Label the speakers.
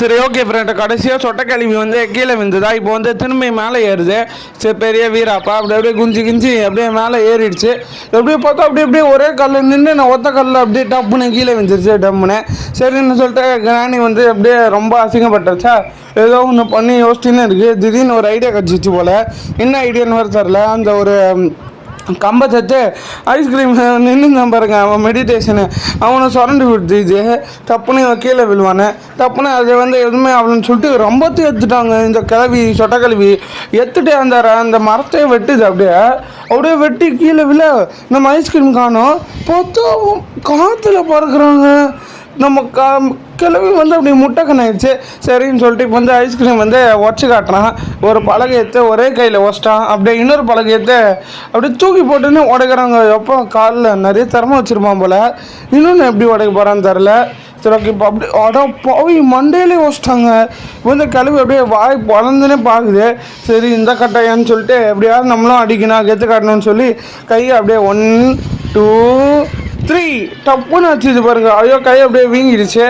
Speaker 1: சரி, okay friend. கடைசியாக சொட்டைக்கிழவி வந்து கீழே விழுந்துதா, இப்போ வந்து திரும்பி மேலே ஏறுது. சரி, பெரிய வீராப்பா அப்படி அப்படியே குஞ்சு கிஞ்சி அப்படியே மேலே ஏறிடுச்சு. எப்படியே பார்த்தா அப்படி அப்படியே ஒரே கல்லில் நின்று நான் ஒத்த கல்லில் அப்படியே டப்புன்னு கீழே விழுந்துருச்சு டம்முன்னு. சரின்னு சொல்லிட்டு கிராணி வந்து அப்படியே ரொம்ப அசிங்கப்பட்டுருச்சா, ஏதோ ஒன்று பண்ணி யோசிச்சுன்னு இருக்குது. திடீர்னு ஒரு ஐடியா கிடச்சிச்சு போல். என்ன ஐடியான்னு வர தரல. அந்த ஒரு கம்பத்தை ஐஸ்கிரீம் நின்று பாருங்க, அவன் மெடிடேஷனு அவனை சுரண்டி விடுது. தப்புன்னு கீழே விழுவானே, தப்புன்னு அதை வந்து எதுவுமே அவளுன்னு சொல்லிட்டு ரொம்பத்தையும் எடுத்துட்டாங்க. இந்த கிளவி சொட்டக்கிழவி எடுத்துட்டு அந்த மரத்தையே வெட்டுது. அப்படியே அப்படியே வெட்டி கீழே விழ நம்ம ஐஸ்கிரீம் காணோம். பார்த்தா காற்றுல பறக்குறாங்க. நம்ம கிளவி வந்து அப்படி முட்டைக்கண்ணாயிடுச்சு. சரின்னு சொல்லிட்டு இப்போ வந்து ஐஸ்கிரீம் வந்து உடச்சி காட்டுறான். ஒரு பலகை எடுத்து ஒரே கையில் உடச்சிட்டான். அப்படியே இன்னொரு பலகை எடுத்து அப்படியே தூக்கி போட்டுன்னு உடைக்கிறாங்க. எப்போ காலில் நிறைய திறமை வச்சுருப்பான் போல். இன்னொன்று எப்படி உடைக்க போகிறான்னு தெரில. சரி, ஓகே. இப்போ அப்படி போய் மண்டையிலே வச்சிட்டாங்க. இப்போ வந்து கிளவி அப்படியே வாய் பழந்துன்னே பார்க்குது. சரி, இந்த கட்டையான்னு சொல்லிட்டு எப்படியாவது நம்மளும் அடிக்கணும், கெத்து காட்டணும்னு சொல்லி கையை அப்படியே 1 2 3 டப்புன்னு வச்சுது பாருங்க. ஐயோ, கை அப்படியே வீங்கிடுச்சு.